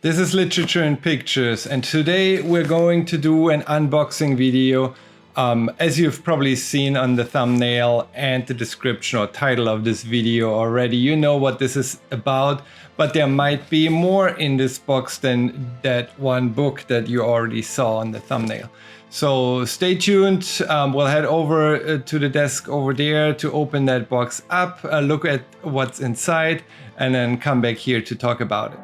This is Literature in Pictures, and today we're going to do an unboxing video. As you've probably seen on the thumbnail and the description or title of this video already, you know what this is about, but there might be more in this box than that one book that you already saw on the thumbnail. So stay tuned. We'll head over to the desk over there to open that box up, look at what's inside, and then come back here to talk about it.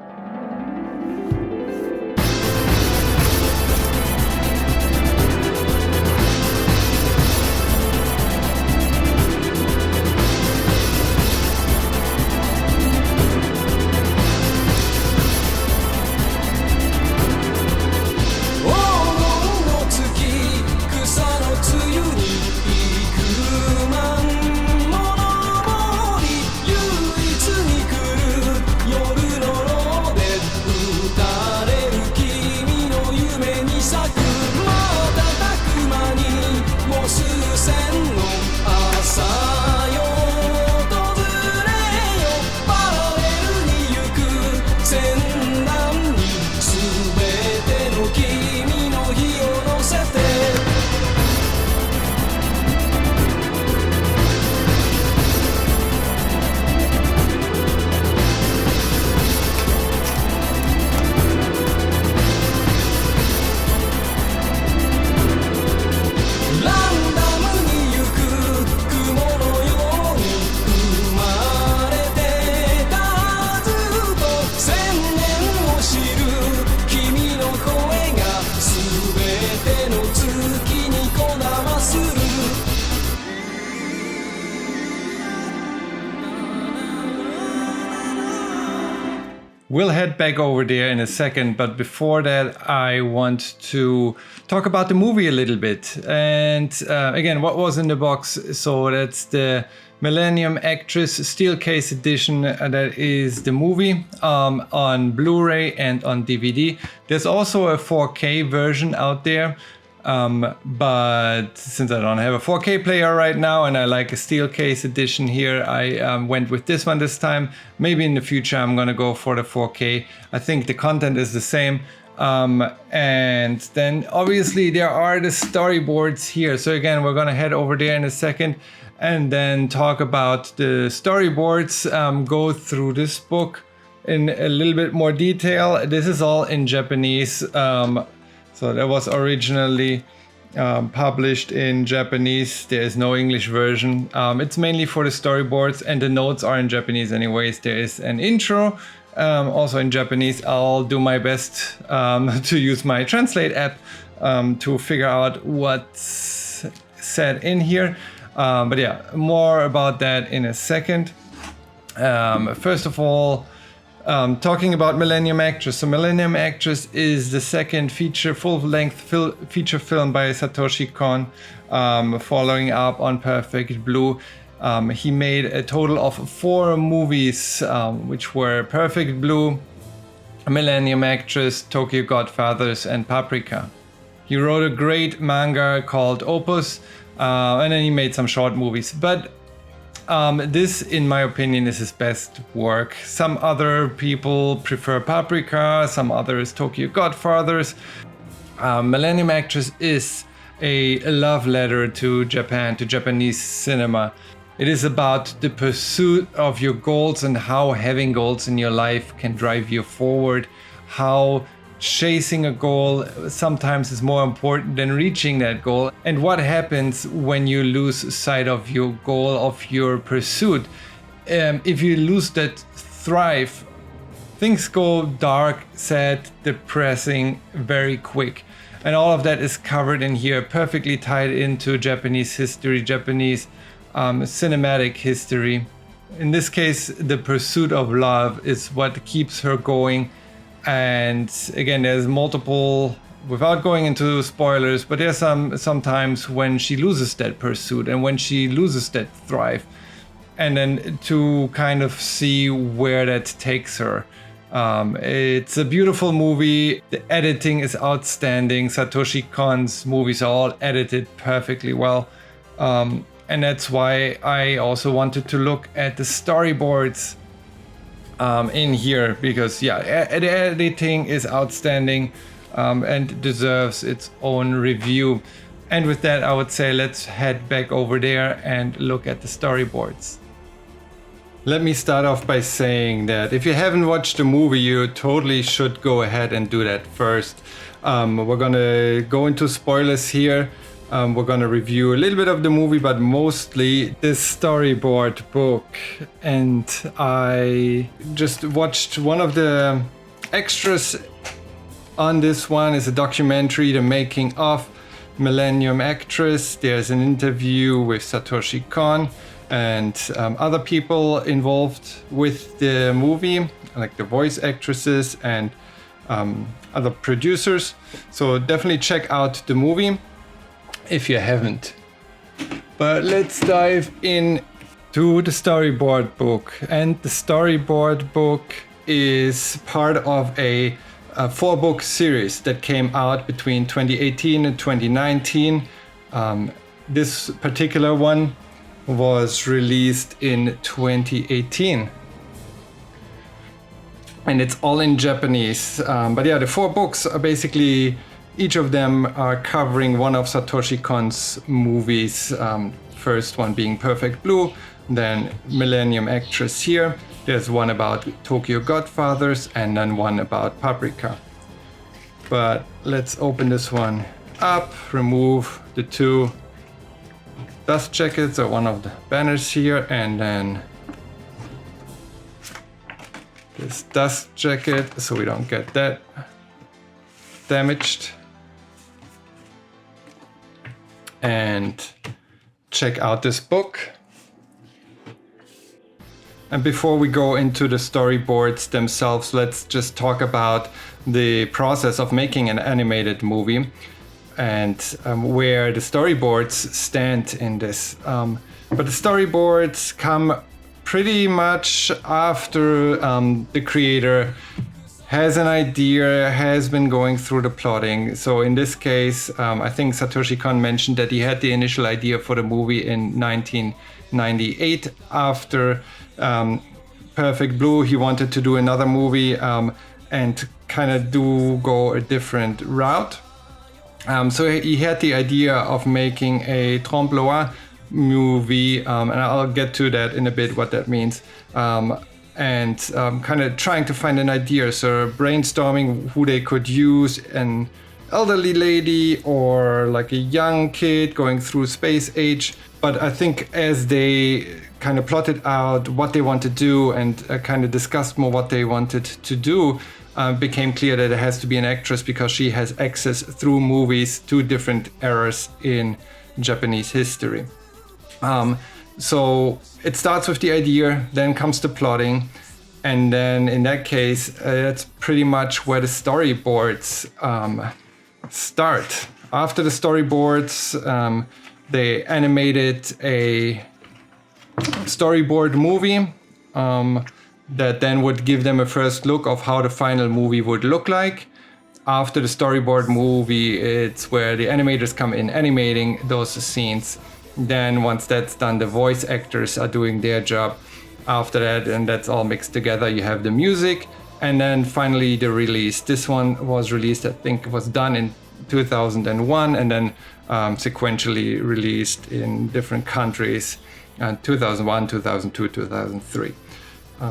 We'll head back over there in a second, but before that I want to talk about the movie a little bit. And again, what was in the box? So that's the Millennium Actress Steel Case Edition. That is the movie on Blu-ray and on DVD. There's also a 4K version out there. But since I don't have a 4K player right now and I like a steel case edition here, I went with this one this time. Maybe in the future I'm gonna go for the 4K. I think the content is the same. And then obviously there are the storyboards here. So again, we're gonna head over there in a second and then talk about the storyboards, go through this book in a little bit more detail. This is all in Japanese. So that was originally published in Japanese. There is no English version. It's mainly for the storyboards and the notes are in Japanese anyways. There is an intro, also in Japanese. I'll do my best to use my Translate app to figure out what's said in here. But yeah, more about that in a second. First of all, talking about Millennium Actress. So Millennium Actress is the second full-length feature film by Satoshi Kon, following up on Perfect Blue. He made a total of 4 movies, which were Perfect Blue, Millennium Actress, Tokyo Godfathers, and Paprika. He wrote a great manga called Opus, and then he made some short movies. But this, in my opinion, is his best work. Some other people prefer Paprika, some others Tokyo Godfathers. Millennium Actress is a love letter to Japan, to Japanese cinema. It is about the pursuit of your goals and how having goals in your life can drive you forward, how chasing a goal sometimes is more important than reaching that goal, and what happens when you lose sight of your goal, of your pursuit. If you lose that thrive, things go dark, sad, depressing very quick. And all of that is covered in here, perfectly tied into Japanese history, Japanese cinematic history. In this case, the pursuit of love is what keeps her going. And again, there's multiple, without going into spoilers, but there's some times when she loses that pursuit and when she loses that thrive, and then to kind of see where that takes her. It's a beautiful movie. The editing is outstanding. Satoshi Kon's movies are all edited perfectly well. And that's why I also wanted to look at the storyboards. in here, because yeah, the editing is outstanding and deserves its own review. And with that, I would say let's head back over there and look at the storyboards. Let me start off by saying that if you haven't watched the movie, you totally should go ahead and do that first. We're gonna go into spoilers here. We're gonna review a little bit of the movie, but mostly this storyboard book. And I just watched one of the extras on this one. Is a documentary, The Making of Millennium Actress. There's an interview with Satoshi Kon and other people involved with the movie, like the voice actresses and other producers. So definitely check out the movie if you haven't. But let's dive in to the storyboard book. And the storyboard book is part of a 4-book series that came out between 2018 and 2019. This particular one was released in 2018. And it's all in Japanese. But yeah, the 4 books are basically, each of them are covering one of Satoshi Kon's movies. First one being Perfect Blue, then Millennium Actress here. There's one about Tokyo Godfathers, and then one about Paprika. But let's open this one up, remove the 2 dust jackets or one of the banners here, and then this dust jacket so we don't get that damaged. And check out this book. And before we go into the storyboards themselves, let's just talk about the process of making an animated movie and where the storyboards stand in this. But the storyboards come pretty much after the creator has an idea, has been going through the plotting. So in this case, I think Satoshi Kon mentioned that he had the initial idea for the movie in 1998. After Perfect Blue, he wanted to do another movie and kind of go a different route. So he had the idea of making a trompe-l'oeil movie, and I'll get to that in a bit, what that means. And kind of trying to find an idea, so brainstorming who they could use, an elderly lady or like a young kid going through space age. But I think as they kind of plotted out what they want to do and kind of discussed more what they wanted to do, became clear that it has to be an actress because she has access through movies to different eras in Japanese history. So it starts with the idea, then comes the plotting, and then in that case, that's pretty much where the storyboards start. After the storyboards, they animated a storyboard movie that then would give them a first look of how the final movie would look like. After the storyboard movie, it's where the animators come in animating those scenes. Then once that's done, the voice actors are doing their job after that, and that's all mixed together. You have the music, and then finally the release. This one was released, I think it was done in 2001, and then sequentially released in different countries, 2001, 2002, 2003.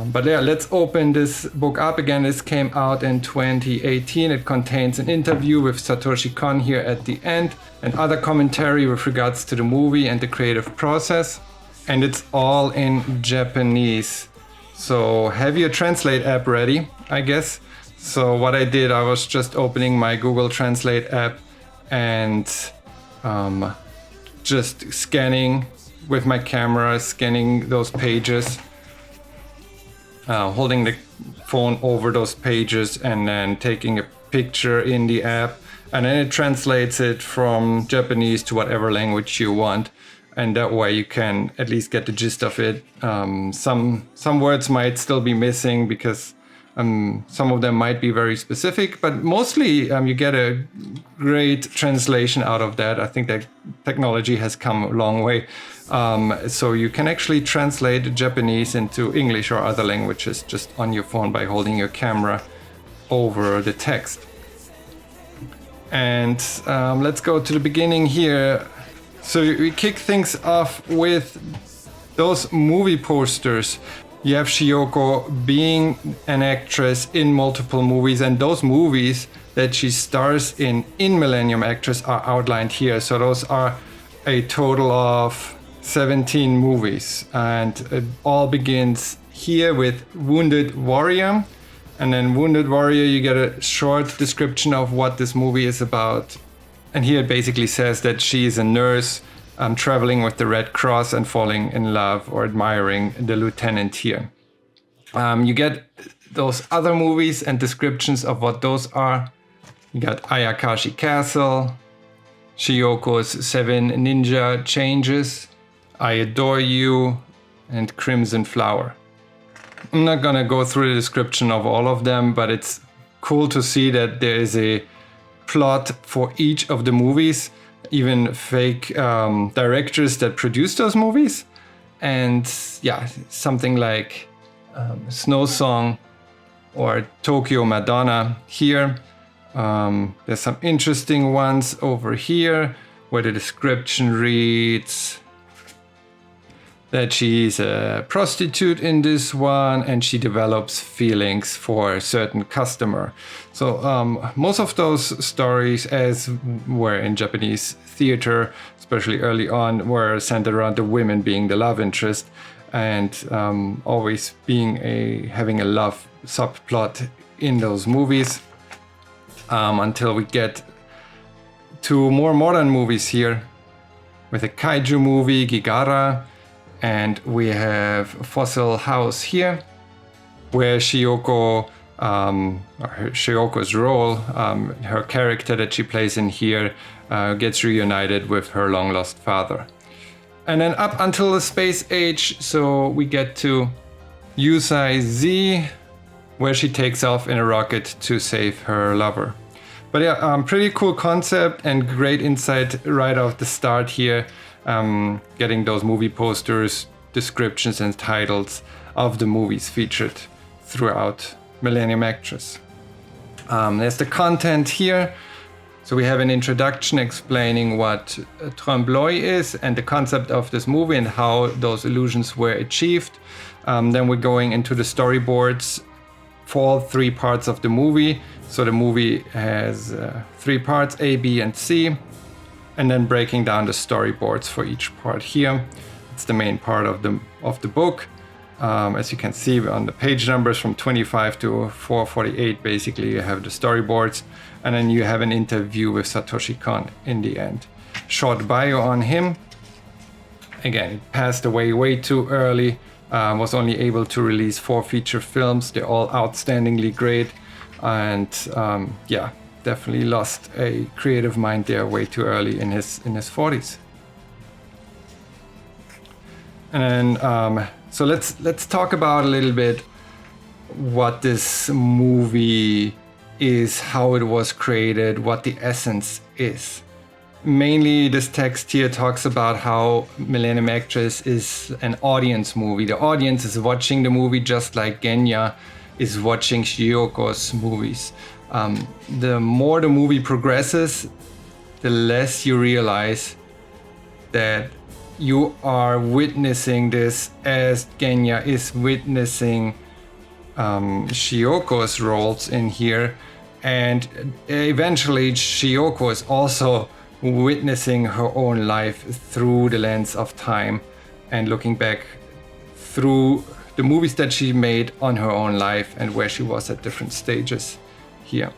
But yeah, let's open this book up again. This came out in 2018. It contains an interview with Satoshi Kon here at the end and other commentary with regards to the movie and the creative process. And it's all in Japanese. So have your Translate app ready, I guess. So what I did, I was just opening my Google Translate app and just scanning with my camera, scanning those pages. Holding the phone over those pages and then taking a picture in the app, and then it translates it from Japanese to whatever language you want, and that way you can at least get the gist of it. Some words might still be missing because some of them might be very specific, but mostly you get a great translation out of that. I think that technology has come a long way. So you can actually translate Japanese into English or other languages just on your phone by holding your camera over the text. And let's go to the beginning here. So we kick things off with those movie posters. You have Shiyoko being an actress in multiple movies, and those movies that she stars in Millennium Actress are outlined here. So those are a total of 17 movies, and it all begins here with Wounded Warrior. And then Wounded Warrior, you get a short description of what this movie is about. And here it basically says that she is a nurse traveling with the Red Cross and falling in love or admiring the lieutenant here. You get those other movies and descriptions of what those are. You got Ayakashi Castle, Shiyoko's 7 Ninja Changes, I Adore You, and Crimson Flower. I'm not gonna go through the description of all of them, but it's cool to see that there is a plot for each of the movies, even fake directors that produce those movies. And yeah, something like Snow Song or Tokyo Madonna here. There's some interesting ones over here where the description reads that she's a prostitute in this one and she develops feelings for a certain customer. So most of those stories, as were in Japanese theater, especially early on, were centered around the women being the love interest and always being having a love subplot in those movies, until we get to more modern movies here with a kaiju movie, Gigara. And we have Fossil House here, where Shiyoko, Shiyoko's role, her character that she plays in here, gets reunited with her long-lost father. And then up until the space age, so we get to Yusai Z, where she takes off in a rocket to save her lover. But yeah, pretty cool concept and great insight right off the start here. Getting those movie posters, descriptions and titles of the movies featured throughout Millennium Actress. There's the content here. So we have an introduction explaining what trompe-l'oeil is and the concept of this movie and how those illusions were achieved. Then we're going into the storyboards for all 3 parts of the movie. So the movie has 3 parts, A, B, and C. And then breaking down the storyboards for each part here. It's the main part of the book. As you can see on the page numbers from 25 to 448, basically you have the storyboards. And then you have an interview with Satoshi Kon in the end. Short bio on him. Again, he passed away way too early. Was only able to release 4 feature films. They're all outstandingly great. And yeah, definitely lost a creative mind there way too early in his 40s. And so let's talk about a little bit what this movie is, how it was created, what the essence is. Mainly this text here talks about how Millennium Actress is an audience movie. The audience is watching the movie just like Genya is watching Shiyoko's movies. The more the movie progresses, the less you realize that you are witnessing this as Genya is witnessing Shiyoko's roles in here. And eventually Shiyoko is also witnessing her own life through the lens of time and looking back through the movies that she made on her own life and where she was at different stages here.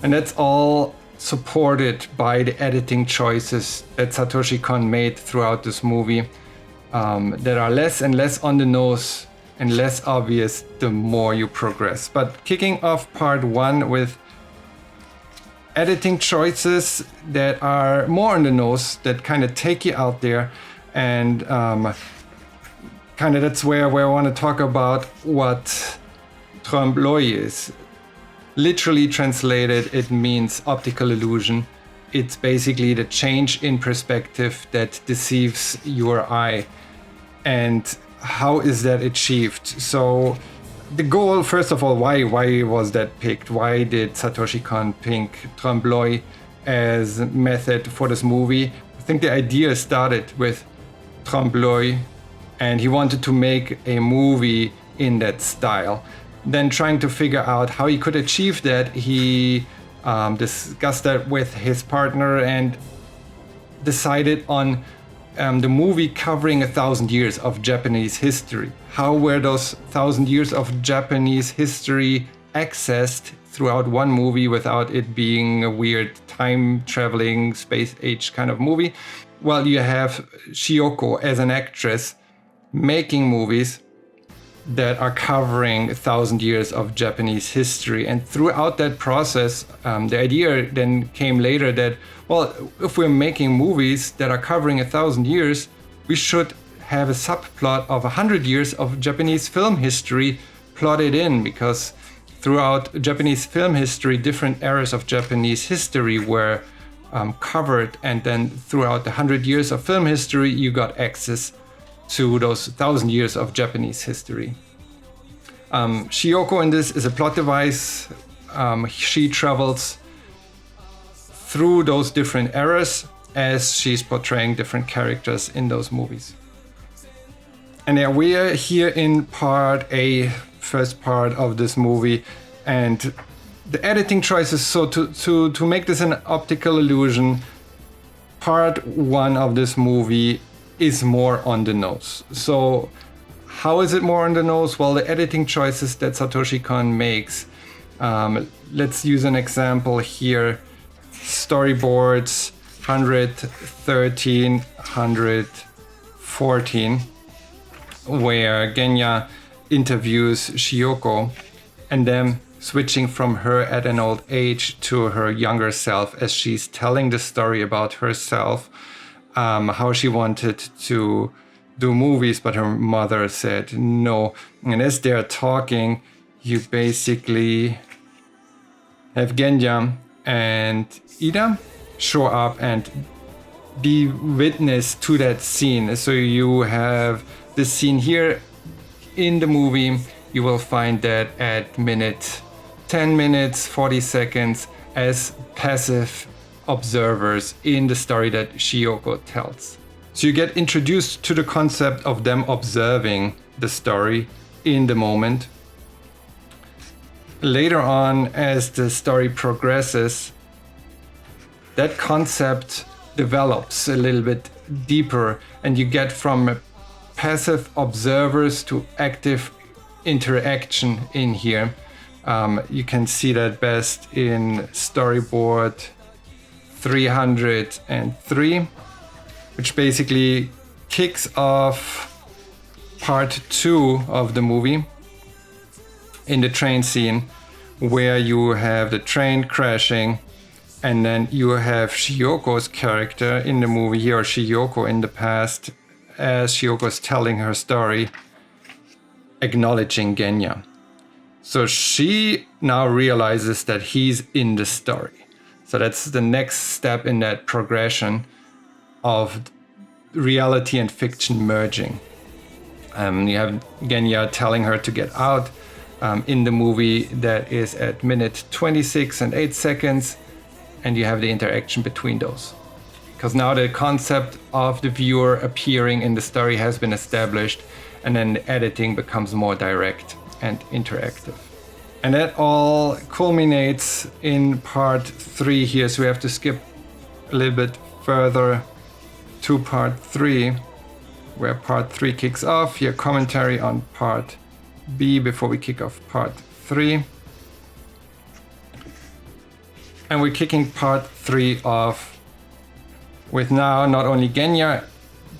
And that's all supported by the editing choices that Satoshi Kon made throughout this movie, that are less and less on the nose and less obvious the more you progress. But kicking off part 1 with editing choices that are more on the nose, that kind of take you out there, and kind of that's where I want to talk about what trompe-l'oeil is. Literally translated, it means optical illusion. it's basically the change in perspective that deceives your eye. And how is that achieved? So the goal, first of all, why was that picked? Why did Satoshi Kon pick trompe-l'oeil as method for this movie? I think the idea started with trompe-l'oeil, and he wanted to make a movie in that style. Then trying to figure out how he could achieve that, he discussed that with his partner and decided on the movie covering 1,000 years of Japanese history. How were those 1,000 years of Japanese history accessed throughout one movie without it being a weird time-traveling, space-age kind of movie? Well, you have Shiyoko as an actress making movies that are covering 1,000 years of Japanese history. And throughout that process, the idea then came later that, well, if we're making movies that are covering 1,000 years, we should have a subplot of 100 years of Japanese film history plotted in, because throughout Japanese film history, different eras of Japanese history were covered. And then throughout the 100 years of film history, you got access to those 1,000 years of Japanese history. Shiyoko in this is a plot device. She travels through those different eras as she's portraying different characters in those movies. And yeah, we are here in part A, first part of this movie, and the editing choices. So to make this an optical illusion, part 1 of this movie is more on the nose. So how is it more on the nose? Well, the editing choices that Satoshi Kon makes. Let's use an example here. Storyboards 113, 114, where Genya interviews Shiyoko and then switching from her at an old age to her younger self as she's telling the story about herself. How she wanted to do movies, but her mother said no. And as they're talking, you basically have Genya and Ida show up and be witness to that scene. So you have this scene here in the movie. You will find that at 10 minutes, 40 seconds as passive observers in the story that Shiyoko tells. So you get introduced to the concept of them observing the story in the moment. Later on, as the story progresses, that concept develops a little bit deeper, and you get from passive observers to active interaction in here. You can see that best in storyboard 303, which basically kicks off part 2 of the movie in the train scene, where you have the train crashing, and then you have Shiyoko's character in the movie here, or Shiyoko in the past, as Shiyoko's telling her story, acknowledging Genya. So she now realizes that he's in the story. So that's the next step in that progression of reality and fiction merging. You have Genya telling her to get out in the movie that is at minute 26 and 8 seconds, and you have the interaction between those. Because now the concept of the viewer appearing in the story has been established, and then the editing becomes more direct and interactive. And that all culminates in part 3 here, so we have to skip a little bit further to part 3, where part 3 kicks off. Here, commentary on part B before we kick off part 3. And we're kicking part 3 off with now not only Genya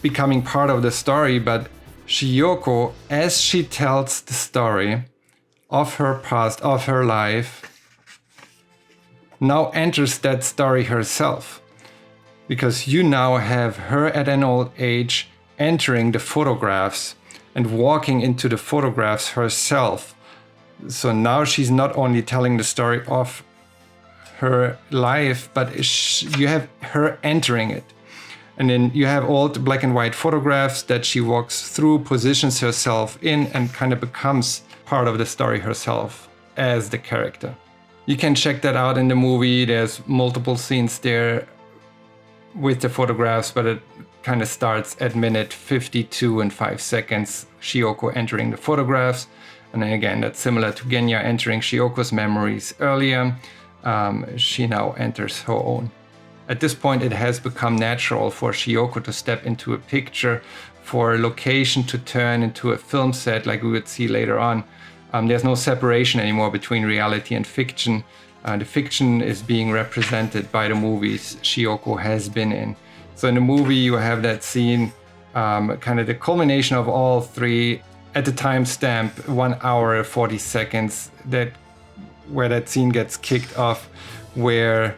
becoming part of the story, but Shiyoko, as she tells the story of her past, of her life, now enters that story herself. Because you now have her at an old age entering the photographs and walking into the photographs herself. So now she's not only telling the story of her life, but you have her entering it. And then you have old black and white photographs that she walks through, positions herself in, and kind of becomes part of the story herself as the character. You can check that out in the movie. There's multiple scenes there with the photographs, but it kind of starts at minute 52 and 5 seconds, Shioko entering the photographs. And then again, that's similar to Genya entering Shioko's memories earlier. She now enters her own. At this point, it has become natural for Shioko to step into a picture, for a location to turn into a film set like we would see later on. There's no separation anymore between reality and fiction. The fiction is being represented by the movies Shioko has been in. So in the movie, you have that scene, kind of the culmination of all three at the timestamp 1 hour 40 seconds, where that scene gets kicked off, where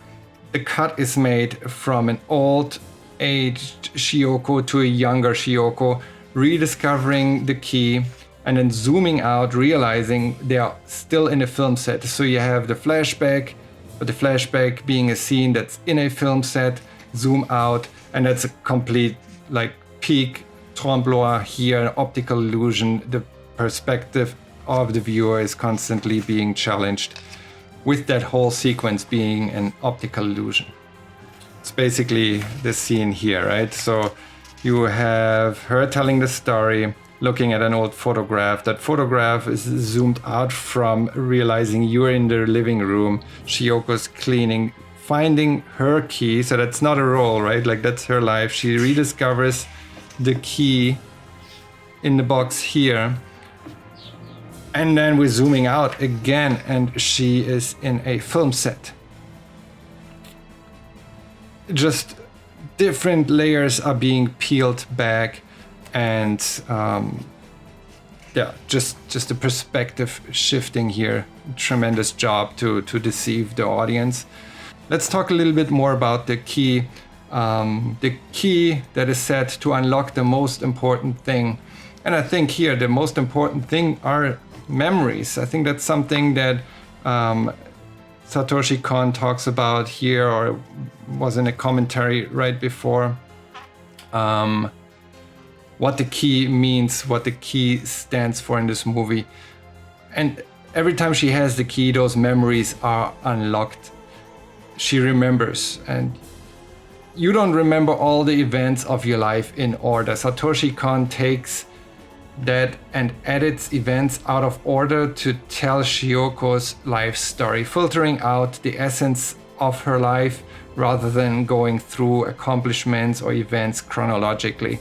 the cut is made from an old-aged Shioko to a younger Shioko, rediscovering the key, and then zooming out, realizing they are still in a film set. So you have the flashback, but the flashback being a scene that's in a film set, zoom out, and that's a complete like peak trembloir here, an optical illusion. The perspective of the viewer is constantly being challenged, with that whole sequence being an optical illusion. It's basically the scene here, right? So you have her telling the story, looking at an old photograph. That photograph is zoomed out from realizing you're in the living room. Shioko's cleaning, finding her key. So that's not a role, right? Like that's her life. She rediscovers the key in the box here. And then we're zooming out again, and she is in a film set. Just different layers are being peeled back, and just the perspective shifting here. Tremendous job to deceive the audience. Let's talk a little bit more about the key. The key that is set to unlock the most important thing. And I think here the most important thing are memories. I think that's something that Satoshi Kon talks about here, or was in a commentary right before. What the key means, what the key stands for in this movie. And every time she has the key, those memories are unlocked. She remembers, and you don't remember all the events of your life in order. Satoshi Kon takes that and edits events out of order to tell Shioko's life story, filtering out the essence of her life rather than going through accomplishments or events chronologically.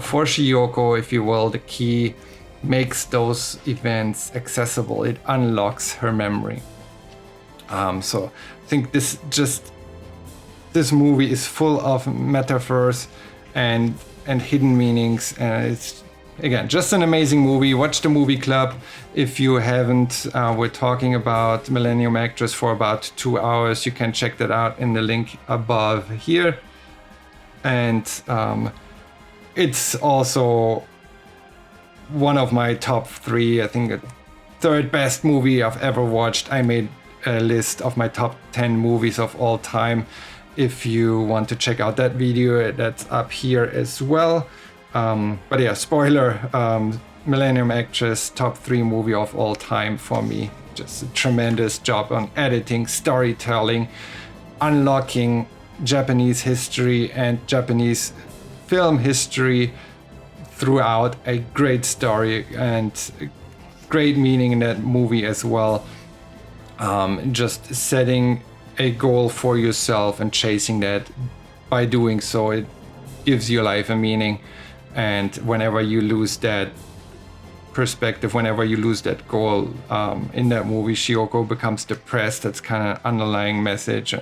For Shioko, if you will, the key makes those events accessible. It unlocks her memory. So I think this movie is full of metaphors and hidden meanings, and it's again just an amazing movie. Watch the movie club if you haven't. We're talking about Millennium Actress for about 2 hours. You can check that out in the link above here. And it's also one of my top 3. I think the third best movie I've ever watched. I made a list of my top 10 movies of all time. If you want to check out that video, that's up here as well. But yeah, spoiler, Millennium Actress, top 3 movie of all time for me. Just a tremendous job on editing, storytelling, unlocking Japanese history and Japanese film history throughout. A great story and great meaning in that movie as well. Just setting a goal for yourself and chasing that. By doing so, it gives your life a meaning. And whenever you lose that perspective, whenever you lose that goal, in that movie, Shioko becomes depressed. That's kind of underlying message.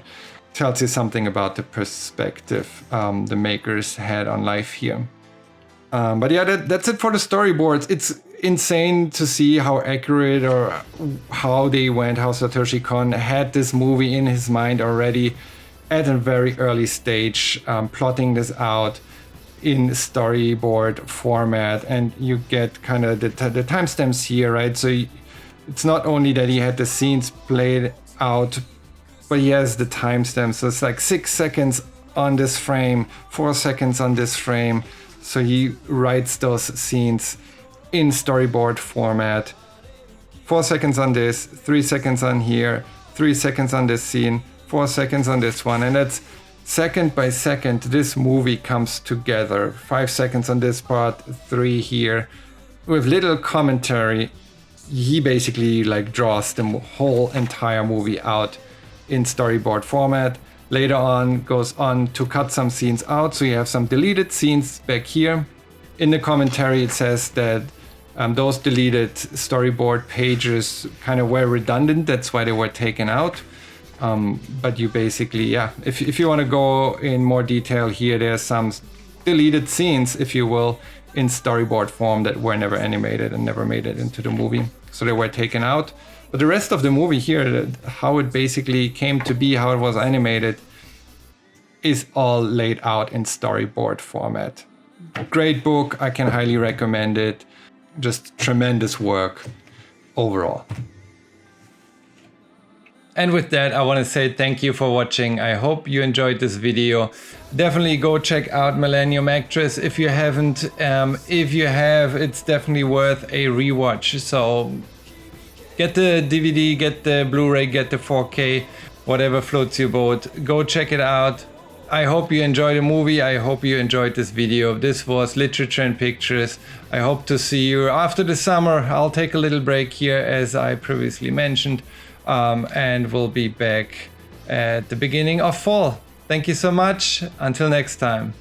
Tells you something about the perspective the makers had on life here. But yeah, that's it for the storyboards. It's insane to see how accurate or how they went, how Satoshi Kon had this movie in his mind already at a very early stage, plotting this out in storyboard format. And you get kind of the timestamps here, right? So it's not only that he had the scenes played out but he has the timestamp. So it's like 6 seconds on this frame, 4 seconds on this frame. So he writes those scenes in storyboard format. 4 seconds on this, 3 seconds on here, 3 seconds on this scene, 4 seconds on this one. And that's second by second, this movie comes together. 5 seconds on this part, 3 here. With little commentary, he basically like draws the whole entire movie out in storyboard format. Later on, goes on to cut some scenes out. So you have some deleted scenes back here. In the commentary, it says that those deleted storyboard pages kind of were redundant. That's why they were taken out. But you basically, yeah, if you want to go in more detail here, there's some deleted scenes, if you will, in storyboard form that were never animated and never made it into the movie. So they were taken out. But the rest of the movie here, how it basically came to be, how it was animated, is all laid out in storyboard format. Great book, I can highly recommend it. Just tremendous work overall. And with that, I want to say thank you for watching. I hope you enjoyed this video. Definitely go check out Millennium Actress if you haven't. If you have, it's definitely worth a rewatch. So get the DVD, get the Blu-ray, get the 4K, whatever floats your boat. Go check it out. I hope you enjoyed the movie. I hope you enjoyed this video. This was Literature and Pictures. I hope to see you after the summer. I'll take a little break here, as I previously mentioned, and we'll be back at the beginning of fall. Thank you so much. Until next time.